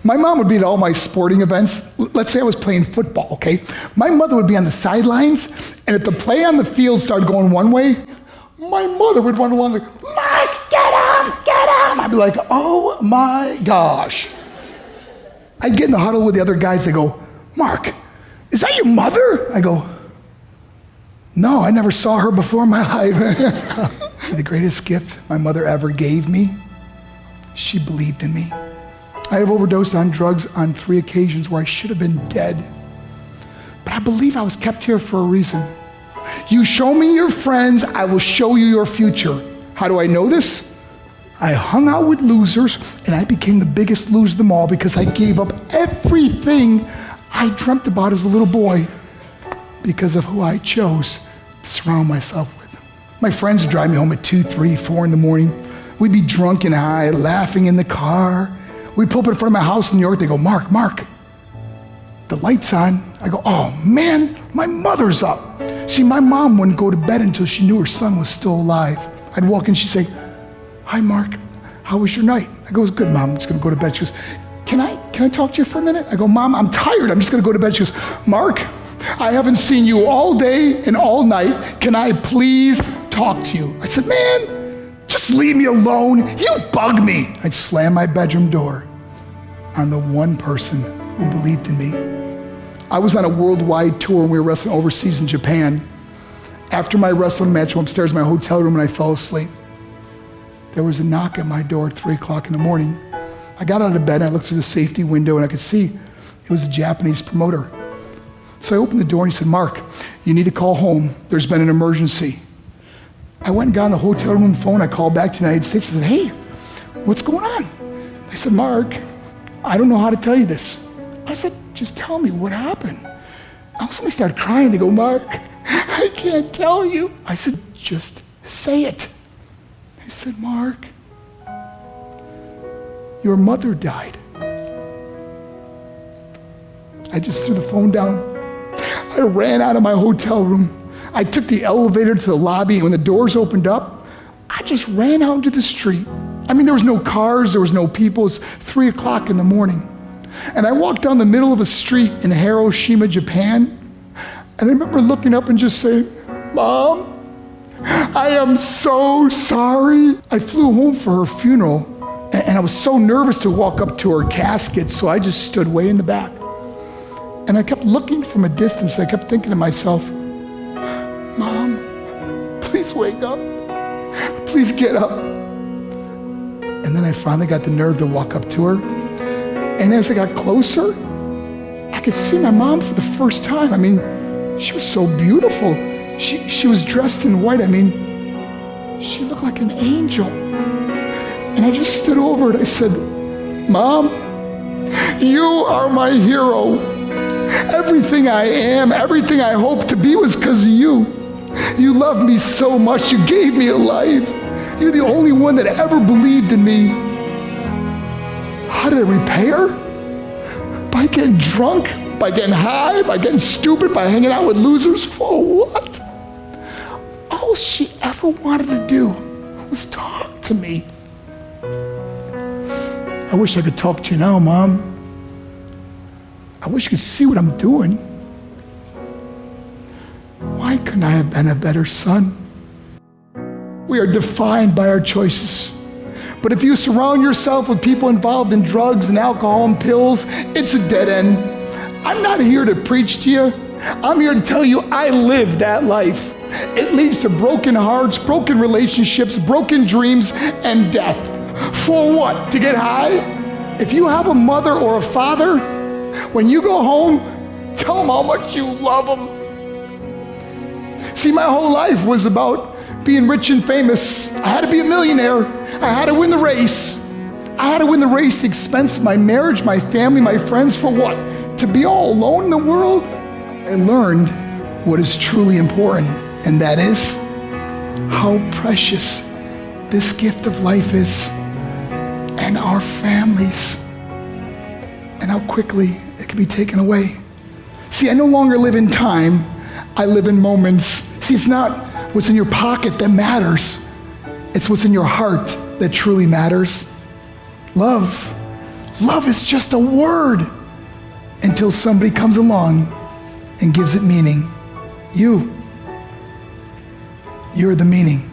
My mom would be at all my sporting events. Let's say I was playing football, okay? My mother would be on the sidelines, and if the play on the field started going one way, my mother would run along like, Mark, get him, get him. I'd be like, oh my gosh. I'd get in the huddle with the other guys. They go, Mark, is that your mother? I go, no, I never saw her before in my life. See, the greatest gift my mother ever gave me, she believed in me. I have overdosed on drugs on 3 occasions where I should have been dead. But I believe I was kept here for a reason. You show me your friends, I will show you your future. How do I know this? I hung out with losers, and I became the biggest loser of them all because I gave up everything I dreamt about as a little boy because of who I chose to surround myself with. My friends would drive me home at 2, 3, 4 in the morning. We'd be drunk and high, laughing in the car. We'd pull up in front of my house in New York. They go, Mark, the light's on. I go, oh man, my mother's up. See, my mom wouldn't go to bed until she knew her son was still alive. I'd walk in, she'd say, hi, Mark, how was your night? I go, it was good, Mom, I'm just gonna go to bed. She goes, can I talk to you for a minute? I go, Mom, I'm tired, I'm just gonna go to bed. She goes, Mark, I haven't seen you all day and all night. Can I please talk to you? I said, man, just leave me alone. You bug me. I'd slam my bedroom door on the one person who believed in me. I was on a worldwide tour and we were wrestling overseas in Japan. After my wrestling match, I went upstairs in my hotel room and I fell asleep. There was a knock at my door at 3 o'clock in the morning. I got out of bed and I looked through the safety window and I could see it was a Japanese promoter. So I opened the door and he said, Mark, you need to call home. There's been an emergency. I went and got on the hotel room phone. I called back to the United States. I said, hey, what's going on? They said, Mark, I don't know how to tell you this. I said, just tell me what happened. All of a sudden they started crying. They go, Mark, I can't tell you. I said, just say it. They said, Mark, your mother died. I just threw the phone down. I ran out of my hotel room. I took the elevator to the lobby, and when the doors opened up, I just ran out into the street. I mean, there was no cars, there was no people. It was 3 o'clock in the morning. And I walked down the middle of a street in Hiroshima, Japan, and I remember looking up and just saying, Mom, I am so sorry. I flew home for her funeral, and I was so nervous to walk up to her casket, so I just stood way in the back. And I kept looking from a distance. I kept thinking to myself, Mom, please wake up. Please get up. And then I finally got the nerve to walk up to her. And as I got closer, I could see my mom for the first time. I mean, she was so beautiful. She was dressed in white. I mean, she looked like an angel. And I just stood over and I said, Mom, you are my hero. Everything I am, everything I hope to be was because of you. You loved me so much. You gave me a life. You're the only one that ever believed in me. How did I repay her? By getting drunk, by getting high, by getting stupid, by hanging out with losers. For what? All she ever wanted to do was talk to me. I wish I could talk to you now, Mom. I wish you could see what I'm doing. Why couldn't I have been a better son? We are defined by our choices. But if you surround yourself with people involved in drugs and alcohol and pills, it's a dead end. I'm not here to preach to you. I'm here to tell you I lived that life. It leads to broken hearts, broken relationships, broken dreams, and death. For what? To get high? If you have a mother or a father, when you go home, tell them how much you love them. See, my whole life was about being rich and famous. I had to be a millionaire. I had to win the race. I had to win the race at the expense of my marriage, my family, my friends. For what? To be all alone in the world? I learned what is truly important, and that is how precious this gift of life is, and our families, and how quickly it can be taken away. See, I no longer live in time, I live in moments. See, it's not what's in your pocket that matters, it's what's in your heart that truly matters. Love Love is just a word until somebody comes along and gives it meaning. You're the meaning.